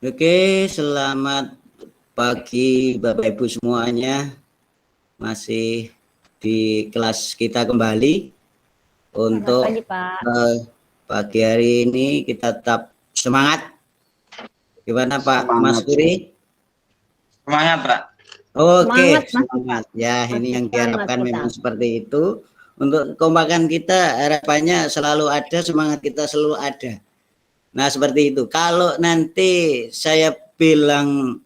Oke, selamat pagi Bapak Ibu semuanya. Masih di kelas kita kembali untuk pagi, Pak. Pagi hari ini kita tetap semangat. Gimana Pak Mas Puri? Semangat, Pak. Oke, Semangat, Mas. semangat. Ya, ini yang Semangat diharapkan kita. memang seperti itu. Untuk kekompakan kita harapannya selalu ada, semangat kita selalu ada. Nah, seperti itu. Kalau nanti saya bilang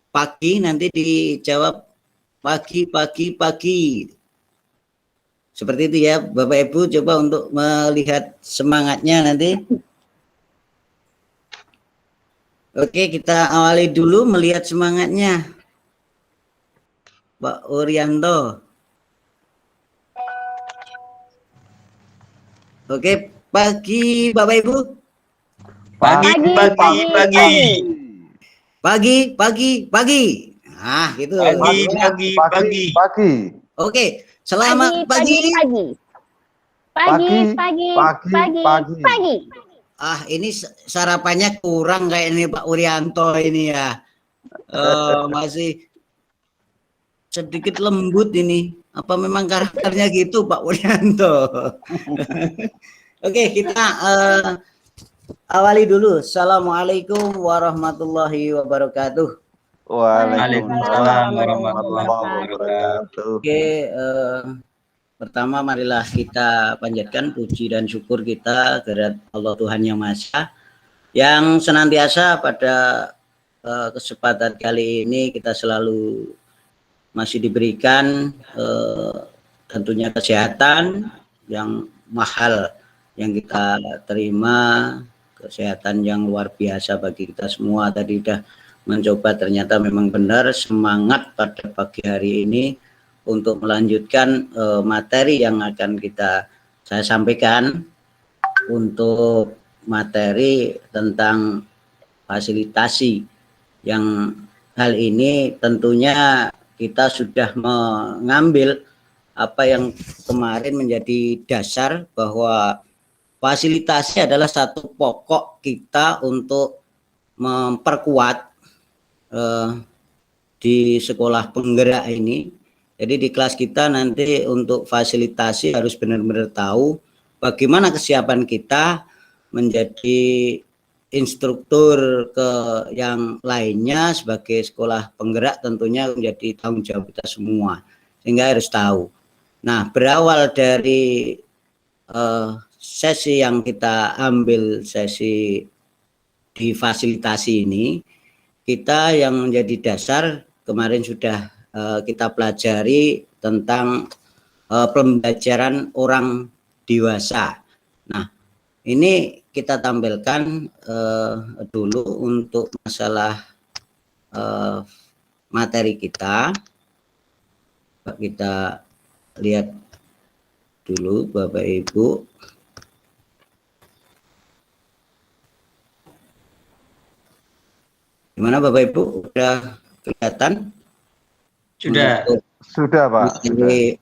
pagi, nanti dijawab pagi. Seperti itu ya, Bapak Ibu, coba untuk melihat semangatnya nanti. Oke, kita awali dulu melihat semangatnya. Pak Urianto. Oke, pagi Bapak Ibu. Pagi. Nah, gitu. Pagi. Oke, selamat pagi. Pagi. Ah, ini sarapannya kurang kayak ini Pak Urianto ini ya. Masih sedikit lembut ini. Apa memang karakternya gitu Pak Urianto? Oke, kita awali dulu. Assalamualaikum warahmatullahi wabarakatuh. Waalaikumsalam warahmatullahi wabarakatuh. Oke, pertama marilah kita panjatkan puji dan syukur kita kehadirat Allah Tuhan Yang Maha Esa yang senantiasa pada kesempatan kali ini kita selalu masih diberikan tentunya kesehatan yang mahal yang kita terima, kesehatan yang luar biasa bagi kita semua. Tadi udah mencoba, ternyata memang benar semangat pada pagi hari ini untuk melanjutkan materi yang akan saya sampaikan untuk materi tentang fasilitasi, yang hal ini tentunya kita sudah mengambil apa yang kemarin menjadi dasar bahwa fasilitasi adalah satu pokok kita untuk memperkuat di sekolah penggerak ini. Jadi di kelas kita nanti untuk fasilitasi harus benar-benar tahu bagaimana kesiapan kita menjadi instruktur ke yang lainnya sebagai sekolah penggerak, tentunya menjadi tanggung jawab kita semua, sehingga harus tahu. Nah, berawal dari sesi yang kita ambil, sesi di fasilitasi ini, kita yang menjadi dasar kemarin sudah kita pelajari tentang pembelajaran orang dewasa. Nah, ini kita tampilkan dulu untuk masalah materi kita. Kita lihat dulu Bapak Ibu. Gimana Bapak Ibu? Sudah kelihatan? Sudah Pak. Ini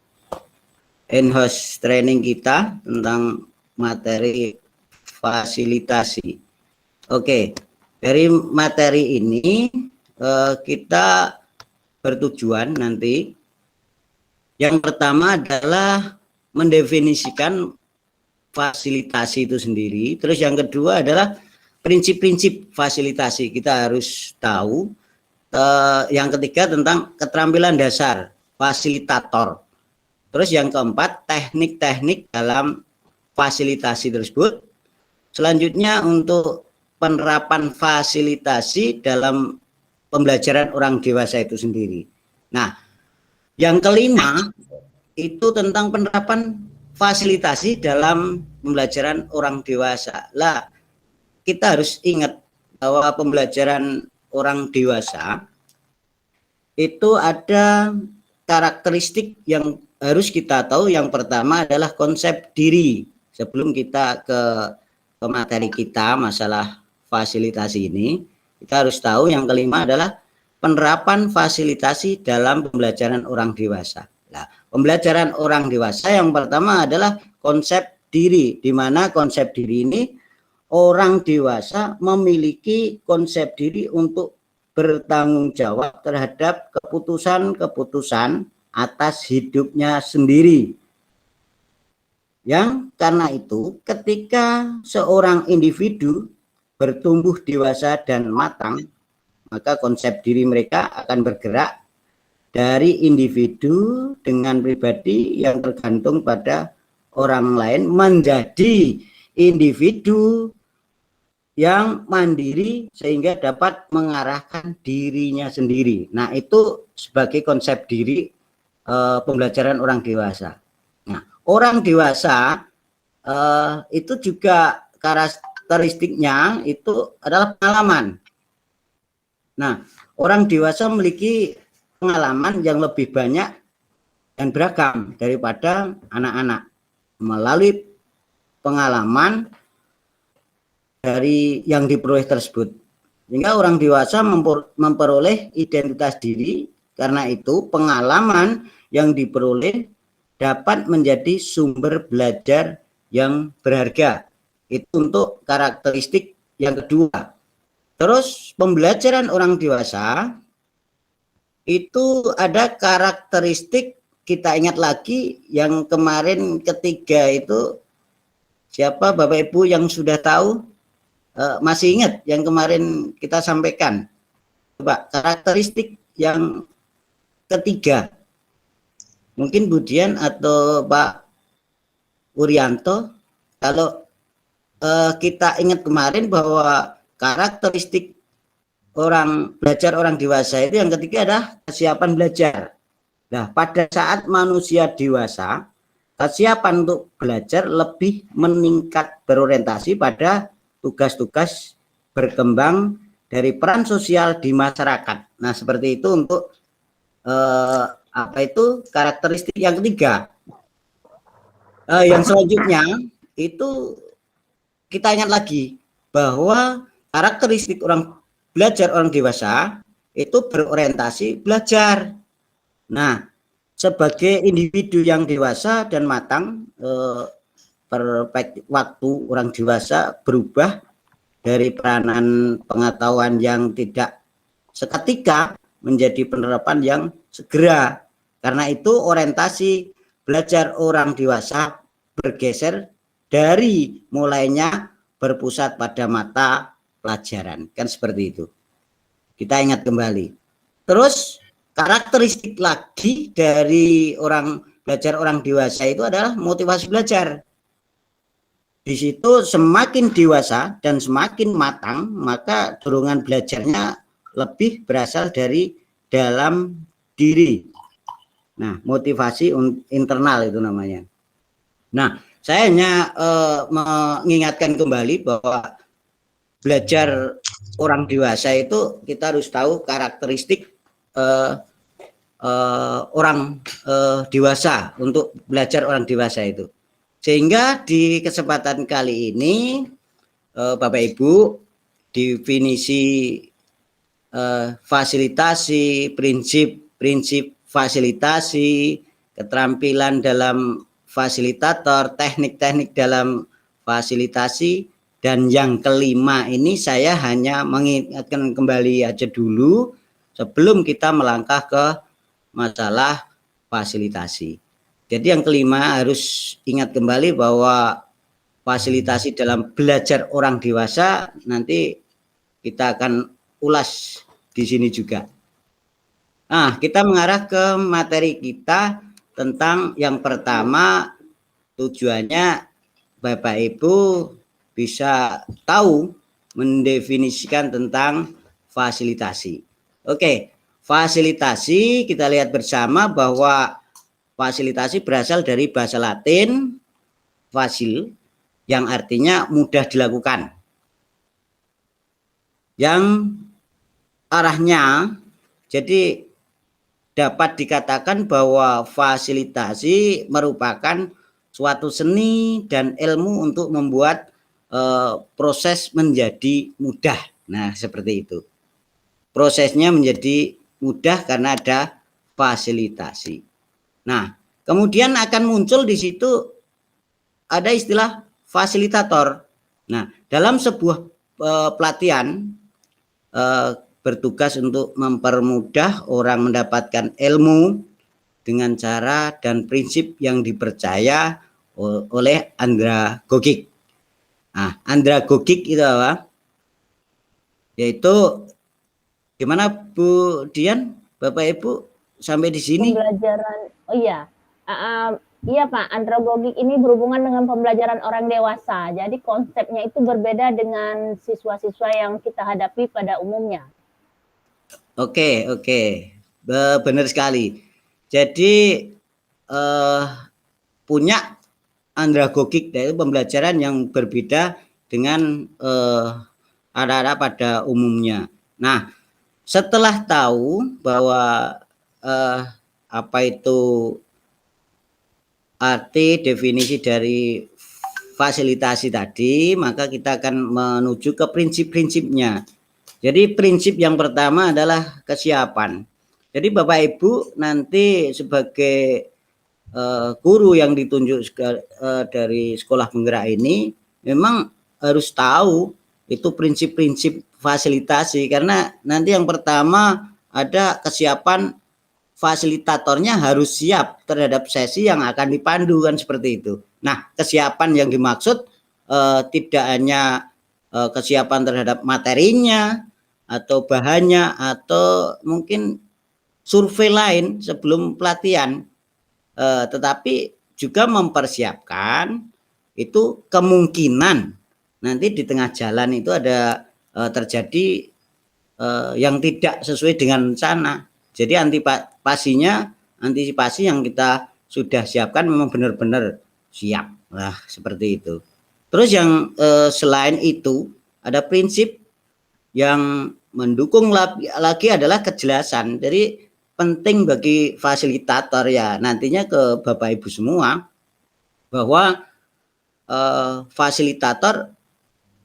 in-house training kita tentang materi fasilitasi. Oke, dari materi ini kita bertujuan nanti yang pertama adalah mendefinisikan fasilitasi itu sendiri. Terus yang kedua adalah prinsip-prinsip fasilitasi, kita harus tahu. Yang ketiga tentang keterampilan dasar fasilitator. Terus yang keempat teknik-teknik dalam fasilitasi tersebut. Selanjutnya untuk penerapan fasilitasi dalam pembelajaran orang dewasa itu sendiri. Nah, yang kelima itu tentang penerapan fasilitasi dalam pembelajaran orang dewasa. Lah, kita harus ingat bahwa pembelajaran orang dewasa itu ada karakteristik yang harus kita tahu. Yang pertama adalah konsep diri. Sebelum kita ke materi kita masalah fasilitasi ini, kita harus tahu yang kelima adalah penerapan fasilitasi dalam pembelajaran orang dewasa. Nah, pembelajaran orang dewasa yang pertama adalah konsep diri, di mana konsep diri ini orang dewasa memiliki konsep diri untuk bertanggung jawab terhadap keputusan-keputusan atas hidupnya sendiri. Yang karena itu ketika seorang individu bertumbuh dewasa dan matang, maka konsep diri mereka akan bergerak dari individu dengan pribadi yang tergantung pada orang lain menjadi individu yang mandiri sehingga dapat mengarahkan dirinya sendiri. Nah, itu sebagai konsep diri pembelajaran orang dewasa. Nah, orang dewasa itu juga karakteristiknya itu adalah pengalaman. Nah, orang dewasa memiliki pengalaman yang lebih banyak dan beragam daripada anak-anak. Melalui pengalaman dari yang diperoleh tersebut, sehingga orang dewasa memperoleh identitas diri. Karena itu pengalaman yang diperoleh dapat menjadi sumber belajar yang berharga. Itu untuk karakteristik yang kedua. Terus pembelajaran orang dewasa itu ada karakteristik, kita ingat lagi yang kemarin ketiga itu siapa Bapak Ibu yang sudah tahu? Masih ingat yang kemarin kita sampaikan? Coba karakteristik yang ketiga. Mungkin Bu Dian atau Pak Urianto, kalau kita ingat kemarin bahwa karakteristik belajar orang dewasa itu yang ketiga adalah kesiapan belajar. Nah, pada saat manusia dewasa, kesiapan untuk belajar lebih meningkat berorientasi pada tugas-tugas berkembang dari peran sosial di masyarakat. Nah, seperti itu untuk karakteristik yang ketiga. Yang selanjutnya itu kita ingat lagi bahwa karakteristik belajar orang dewasa itu berorientasi belajar. Nah, sebagai individu yang dewasa dan matang, perspektif waktu orang dewasa berubah dari peranan pengetahuan yang tidak seketika menjadi penerapan yang segera. Karena itu orientasi belajar orang dewasa bergeser dari mulainya berpusat pada mata pelajaran. Kan seperti itu. Kita ingat kembali. Terus karakteristik lagi dari belajar orang dewasa itu adalah motivasi belajar. Di situ semakin dewasa dan semakin matang, maka dorongan belajarnya lebih berasal dari dalam diri. Nah, motivasi internal itu namanya. Nah, saya hanya mengingatkan kembali bahwa belajar orang dewasa itu kita harus tahu karakteristik orang dewasa untuk belajar orang dewasa itu. Sehingga di kesempatan kali ini Bapak Ibu, definisi fasilitasi, prinsip fasilitasi, keterampilan dalam fasilitator, teknik-teknik dalam fasilitasi, dan yang kelima ini saya hanya mengingatkan kembali aja dulu sebelum kita melangkah ke masalah fasilitasi. Jadi yang kelima harus ingat kembali bahwa fasilitasi dalam belajar orang dewasa nanti kita akan ulas di sini juga. Nah, kita mengarah ke materi kita tentang yang pertama, tujuannya Bapak Ibu bisa tahu mendefinisikan tentang fasilitasi. Oke, fasilitasi kita lihat bersama bahwa fasilitasi berasal dari bahasa Latin fasil yang artinya mudah dilakukan. Yang arahnya jadi dapat dikatakan bahwa fasilitasi merupakan suatu seni dan ilmu untuk membuat proses menjadi mudah. Nah, seperti itu. Prosesnya menjadi mudah karena ada fasilitasi. Nah, kemudian akan muncul di situ ada istilah fasilitator. Nah, dalam sebuah pelatihan bertugas untuk mempermudah orang mendapatkan ilmu dengan cara dan prinsip yang dipercaya oleh andragogik. Nah, andragogik itu apa? Yaitu gimana Bu Dian, Bapak Ibu sampai di sini? Pembelajaran, oh iya, iya Pak, andragogik ini berhubungan dengan pembelajaran orang dewasa. Jadi konsepnya itu berbeda dengan siswa-siswa yang kita hadapi pada umumnya. Oke, benar sekali. Jadi punya andragogik, yaitu pembelajaran yang berbeda dengan anak-anak pada umumnya. Nah, setelah tahu bahwa apa itu arti definisi dari fasilitasi tadi, maka kita akan menuju ke prinsip-prinsipnya. Jadi prinsip yang pertama adalah kesiapan. Jadi Bapak Ibu nanti sebagai guru yang ditunjuk dari sekolah penggerak ini memang harus tahu itu prinsip-prinsip fasilitasi, karena nanti yang pertama ada kesiapan fasilitatornya harus siap terhadap sesi yang akan dipandu, kan seperti itu. Nah, kesiapan yang dimaksud tidak hanya kesiapan terhadap materinya atau bahannya atau mungkin survei lain sebelum pelatihan, tetapi juga mempersiapkan itu kemungkinan nanti di tengah jalan itu ada terjadi yang tidak sesuai dengan rencana. Jadi antisipasi yang kita sudah siapkan memang benar-benar siap lah, seperti itu. Terus yang selain itu ada prinsip yang mendukung lagi adalah kejelasan. Jadi penting bagi fasilitator ya nantinya ke Bapak Ibu semua bahwa fasilitator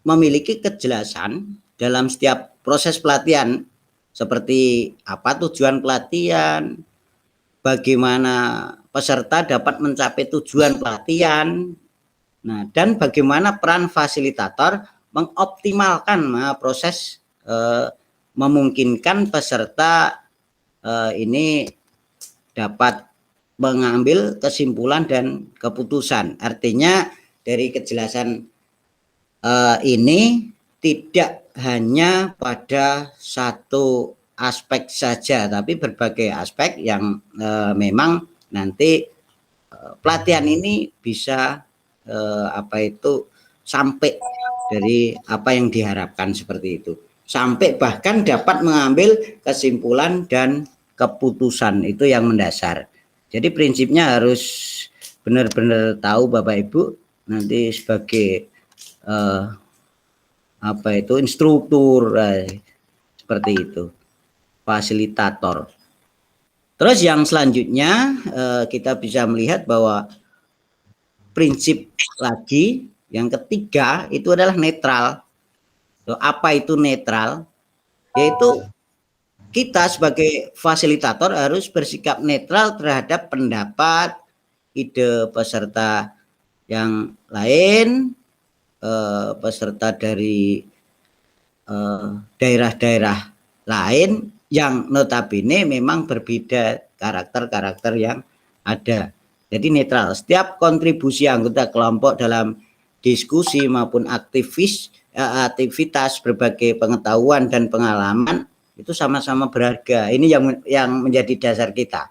memiliki kejelasan dalam setiap proses pelatihan, seperti apa tujuan pelatihan, bagaimana peserta dapat mencapai tujuan pelatihan, nah, dan bagaimana peran fasilitator mengoptimalkan proses memungkinkan peserta ini dapat mengambil kesimpulan dan keputusan. Artinya dari kejelasan ini tidak hanya pada satu aspek saja, tapi berbagai aspek yang memang nanti pelatihan ini bisa sampai dari apa yang diharapkan, seperti itu. Sampai bahkan dapat mengambil kesimpulan dan keputusan, itu yang mendasar. Jadi prinsipnya harus benar-benar tahu Bapak Ibu nanti sebagai instruktur seperti itu, fasilitator. Terus yang selanjutnya kita bisa melihat bahwa prinsip lagi yang ketiga itu adalah netral. Apa itu netral? Yaitu kita sebagai fasilitator harus bersikap netral terhadap pendapat, ide peserta yang lain, peserta dari daerah-daerah lain yang notabene memang berbeda karakter-karakter yang ada. Jadi netral. Setiap kontribusi anggota kelompok dalam diskusi maupun aktivitas berbagai pengetahuan dan pengalaman itu sama-sama berharga. Ini yang menjadi dasar kita.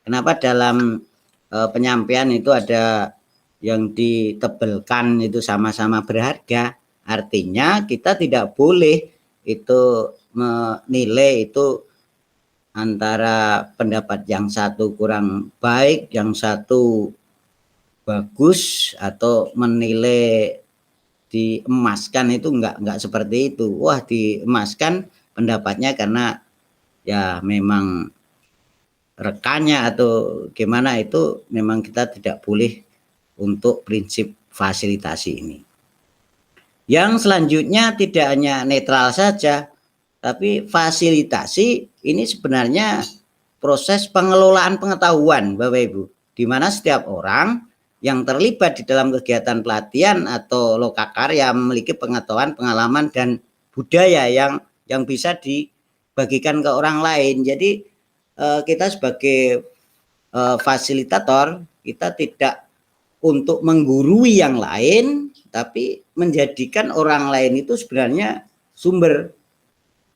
Kenapa dalam penyampaian itu ada yang ditebelkan itu sama-sama berharga? Artinya kita tidak boleh itu menilai itu antara pendapat yang satu kurang baik, yang satu bagus, atau menilai diemaskan, itu enggak seperti itu. Wah, diemaskan pendapatnya karena ya memang rekannya atau gimana, itu memang kita tidak boleh untuk prinsip fasilitasi ini. Yang selanjutnya tidak hanya netral saja, tapi fasilitasi ini sebenarnya proses pengelolaan pengetahuan Bapak Ibu, di mana setiap orang yang terlibat di dalam kegiatan pelatihan atau lokakarya memiliki pengetahuan, pengalaman dan budaya yang bisa dibagikan ke orang lain. Jadi kita sebagai fasilitator, kita tidak untuk menggurui yang lain, tapi menjadikan orang lain itu sebenarnya sumber.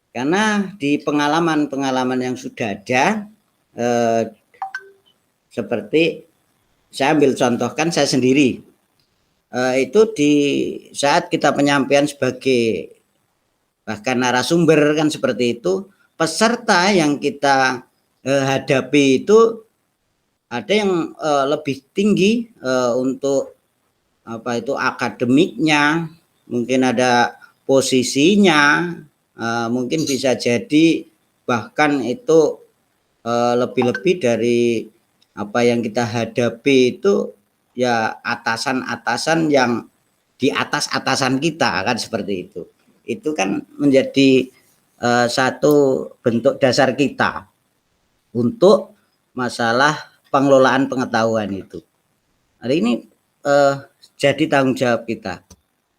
Karena di pengalaman-pengalaman yang sudah ada, seperti saya ambil contohkan saya sendiri, itu di saat kita penyampaian sebagai bahkan narasumber kan seperti itu, peserta yang kita hadapi itu ada yang lebih tinggi untuk apa itu akademiknya, mungkin ada posisinya, mungkin bisa jadi bahkan itu lebih-lebih dari apa yang kita hadapi itu ya atasan-atasan yang di atas atasan kita kan seperti itu. Itu kan menjadi satu bentuk dasar kita untuk masalah pengelolaan pengetahuan itu. Hari ini jadi tanggung jawab kita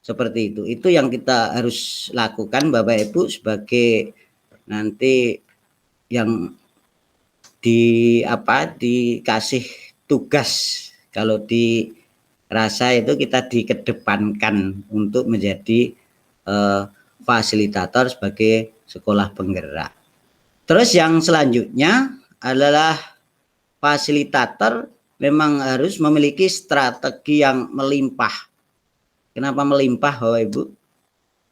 seperti itu. Itu yang kita harus lakukan Bapak Ibu sebagai nanti yang dikasih tugas. Kalau dirasa itu kita dikedepankan untuk menjadi fasilitator sebagai sekolah penggerak. Terus yang selanjutnya adalah fasilitator memang harus memiliki strategi yang melimpah. Kenapa melimpah Bapak Ibu?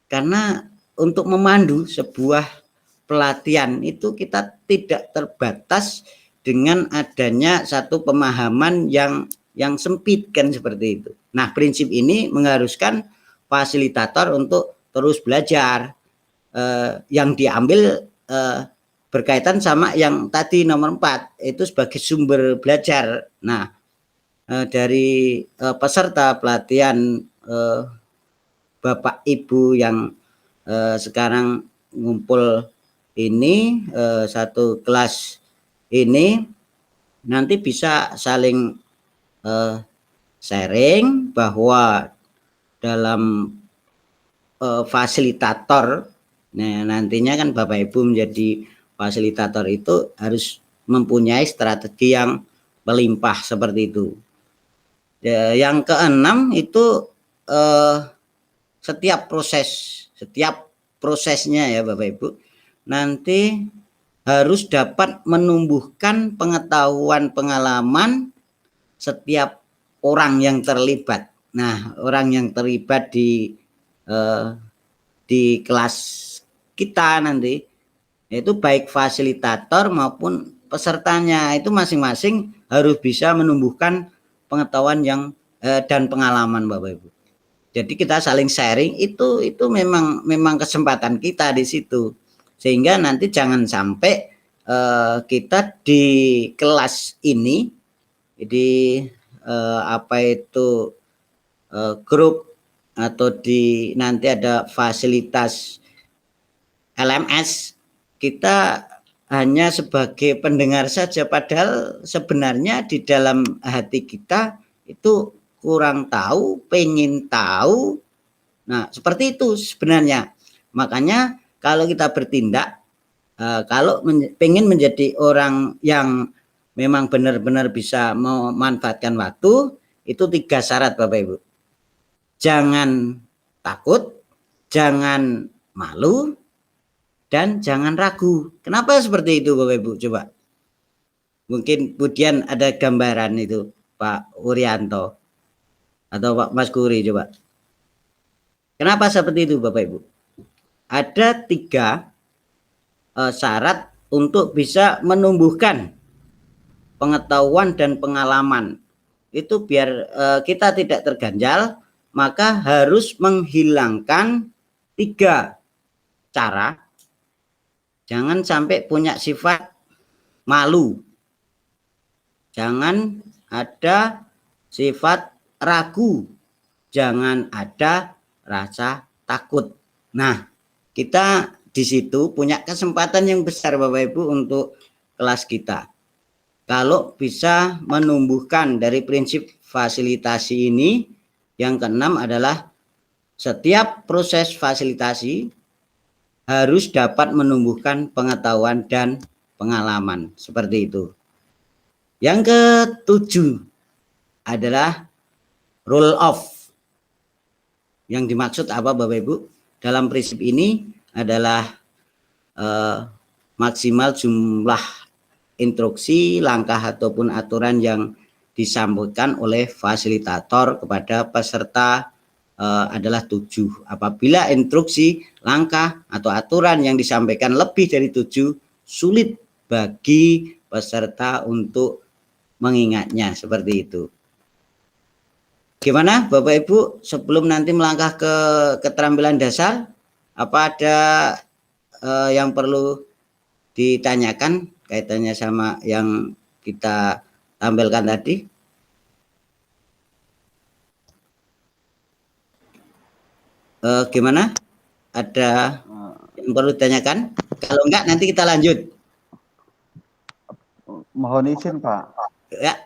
Karena untuk memandu sebuah pelatihan itu kita tidak terbatas dengan adanya satu pemahaman yang sempit kan seperti itu. Nah, prinsip ini mengharuskan fasilitator untuk terus belajar. Yang diambil berkaitan sama yang tadi nomor 4 itu sebagai sumber belajar. Nah, dari peserta pelatihan Bapak Ibu yang sekarang ngumpul ini satu kelas ini nanti bisa saling sharing bahwa dalam fasilitator, nah nantinya kan Bapak Ibu menjadi fasilitator itu harus mempunyai strategi yang melimpah seperti itu. Yang keenam itu setiap prosesnya ya Bapak Ibu nanti harus dapat menumbuhkan pengetahuan pengalaman setiap orang yang terlibat. Nah, orang yang terlibat di kelas kita nanti itu baik fasilitator maupun pesertanya itu masing-masing harus bisa menumbuhkan pengetahuan yang dan pengalaman Bapak Ibu. Jadi kita saling sharing itu memang kesempatan kita di situ. Sehingga nanti jangan sampai kita di kelas ini di grup atau di nanti ada fasilitas LMS kita hanya sebagai pendengar saja, padahal sebenarnya di dalam hati kita itu kurang tahu, pengen tahu. Nah, seperti itu sebenarnya. Makanya kalau kita bertindak, kalau pengen menjadi orang yang memang benar-benar bisa memanfaatkan waktu, itu 3 syarat Bapak Ibu. Jangan takut, jangan malu, dan jangan ragu. Kenapa seperti itu Bapak Ibu? Coba. Mungkin kemudian ada gambaran itu Pak Urianto atau Pak Mas Kuri coba. Kenapa seperti itu Bapak Ibu? Ada 3 syarat untuk bisa menumbuhkan pengetahuan dan pengalaman. Itu biar kita tidak terganjal, maka harus menghilangkan 3 cara. Jangan sampai punya sifat malu. Jangan ada sifat ragu. Jangan ada rasa takut. Nah, kita di situ punya kesempatan yang besar Bapak Ibu untuk kelas kita. Kalau bisa menumbuhkan dari prinsip fasilitasi ini, yang keenam adalah setiap proses fasilitasi harus dapat menumbuhkan pengetahuan dan pengalaman. Seperti itu. Yang ketujuh adalah rule of. Yang dimaksud apa Bapak Ibu? Dalam prinsip ini adalah maksimal jumlah instruksi, langkah ataupun aturan yang disampaikan oleh fasilitator kepada peserta adalah 7. Apabila instruksi, langkah atau aturan yang disampaikan lebih dari 7, sulit bagi peserta untuk mengingatnya. Seperti itu. Gimana Bapak Ibu, sebelum nanti melangkah ke keterampilan dasar, apa ada yang perlu ditanyakan kaitannya sama yang kita tampilkan tadi? Gimana? Ada yang perlu ditanyakan? Kalau enggak nanti kita lanjut. Mohon izin Pak. Ya.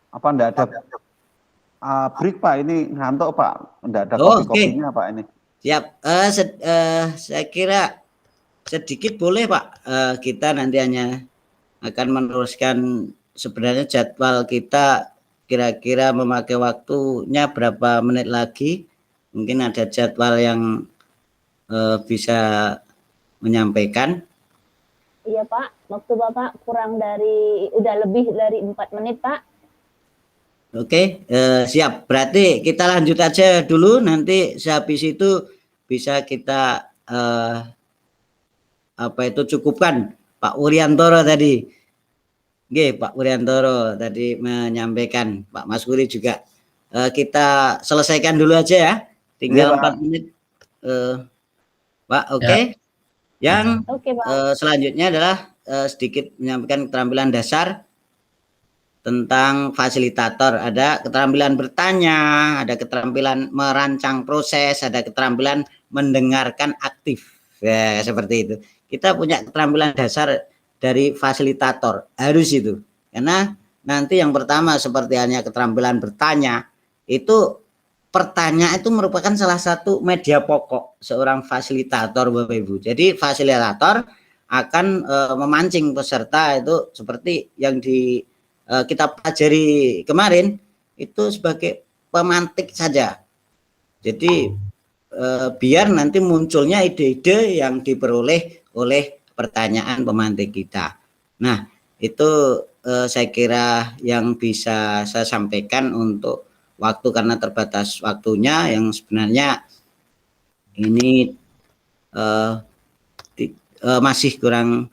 Apa enggak ada break Pak? Ini ngantuk Pak. Enggak ada kopi-kopinya Pak ini. Siap. Saya kira sedikit boleh Pak. Kita nanti hanya akan meneruskan, sebenarnya jadwal kita kira-kira memakai waktunya berapa menit lagi. Mungkin ada jadwal yang bisa menyampaikan. Iya Pak, waktu Bapak udah lebih dari 4 menit Pak. Oke, siap. Berarti kita lanjut aja dulu, nanti sehabis itu bisa kita cukupkan. Pak Wuryantoro tadi. Oke, Pak Wuryantoro tadi menyampaikan, Pak Mas Guri juga. Kita selesaikan dulu aja ya. Tinggal 4 menit. Pak, oke. Yang selanjutnya adalah sedikit menyampaikan keterampilan dasar tentang fasilitator. Ada keterampilan bertanya, ada keterampilan merancang proses, ada keterampilan mendengarkan aktif. Ya, seperti itu. Kita punya keterampilan dasar dari fasilitator, harus itu. Karena nanti yang pertama seperti halnya keterampilan bertanya, itu pertanyaan itu merupakan salah satu media pokok seorang fasilitator Bapak Ibu. Jadi fasilitator akan memancing peserta itu seperti yang kita pelajari kemarin, itu sebagai pemantik saja. Jadi biar nanti munculnya ide-ide yang diperoleh oleh pertanyaan pemantik kita. Nah, itu saya kira yang bisa saya sampaikan untuk waktu, karena terbatas waktunya yang sebenarnya ini masih kurang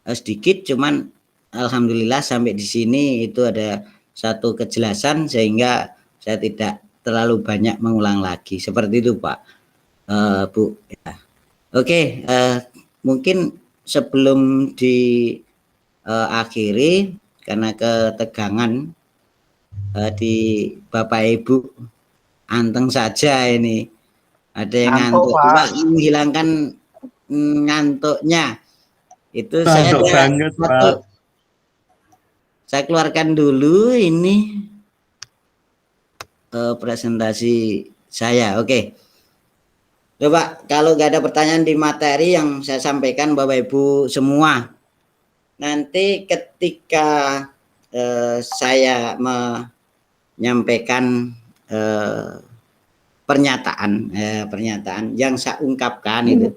sedikit, cuman alhamdulillah sampai di sini itu ada satu kejelasan sehingga saya tidak terlalu banyak mengulang lagi. Seperti itu Pak, Bu. Ya. Oke, mungkin sebelum diakhiri karena ketegangan di Bapak Ibu anteng saja ini, ada yang ngantuk Pak, menghilangkan ngantuknya itu. Saya banget, Pak. Saya keluarkan dulu ini presentasi saya. Oke. Coba kalau nggak ada pertanyaan di materi yang saya sampaikan Bapak Ibu semua, nanti ketika saya menyampaikan pernyataan yang saya ungkapkan itu,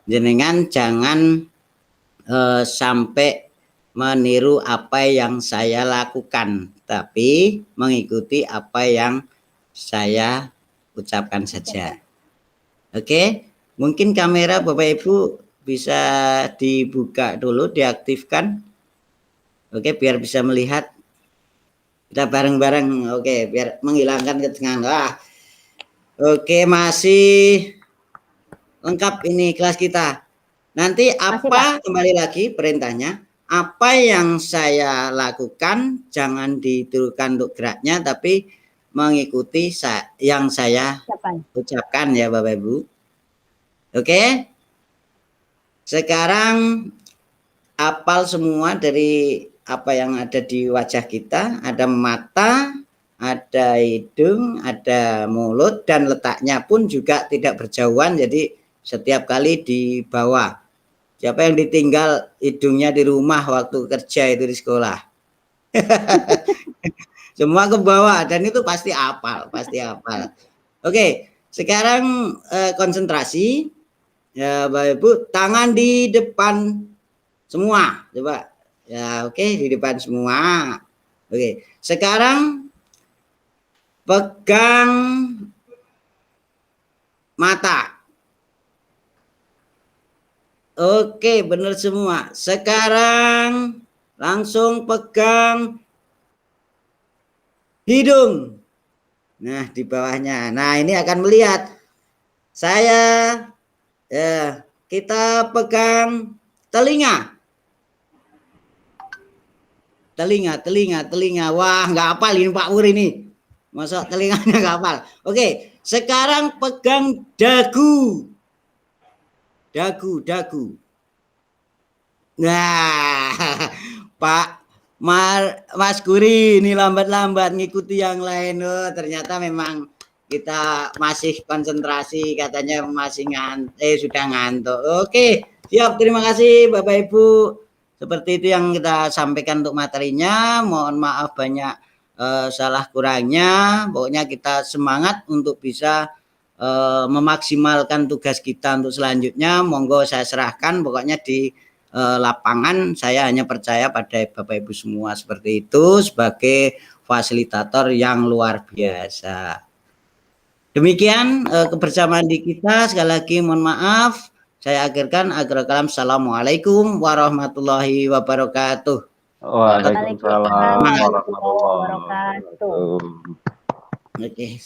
jenengan jangan sampai meniru apa yang saya lakukan, tapi mengikuti apa yang saya ucapkan saja. Oke, mungkin kamera Bapak Ibu bisa dibuka dulu, diaktifkan. Oke, biar bisa melihat kita bareng-bareng. Oke, biar menghilangkan ketegangan. Oke, masih lengkap ini kelas kita. Nanti apa, kembali lagi perintahnya, apa yang saya lakukan jangan ditirukan untuk geraknya, tapi mengikuti yang saya ucapkan ya Bapak Ibu. Oke. Sekarang hafal semua dari apa yang ada di wajah kita. Ada mata, ada hidung, ada mulut, dan letaknya pun juga tidak berjauhan, jadi setiap kali di bawah. Siapa yang ditinggal hidungnya di rumah waktu kerja itu di sekolah? Semua ke bawah, dan itu pasti hafal, pasti hafal. Oke, sekarang konsentrasi. Ya, Bapak Ibu, tangan di depan semua, coba. Ya, oke, di depan semua. Oke, sekarang pegang mata. Oke, benar semua. Sekarang langsung pegang hidung. Nah, di bawahnya. Nah, ini akan melihat. Kita pegang telinga. Telinga. Wah, nggak hafal ini Pak Pur ini. Masa telinganya nggak hafal. Oke, sekarang pegang dagu. Dagu. Nah, Pak Mas Guri ini lambat-lambat ngikuti yang lain. Oh, ternyata memang kita masih konsentrasi, katanya masih sudah ngantuk. Oke, siap. Terima kasih Bapak Ibu. Seperti itu yang kita sampaikan untuk materinya. Mohon maaf banyak salah kurangnya. Pokoknya kita semangat untuk bisa memaksimalkan tugas kita untuk selanjutnya. Monggo saya serahkan, pokoknya di lapangan saya hanya percaya pada Bapak Ibu semua seperti itu sebagai fasilitator yang luar biasa. Demikian kebersamaan di kita. Sekali lagi mohon maaf. Saya akhirkan. Akhirul kalam. Assalamualaikum warahmatullahi wabarakatuh. Waalaikumsalam warahmatullahi wabarakatuh. Oke.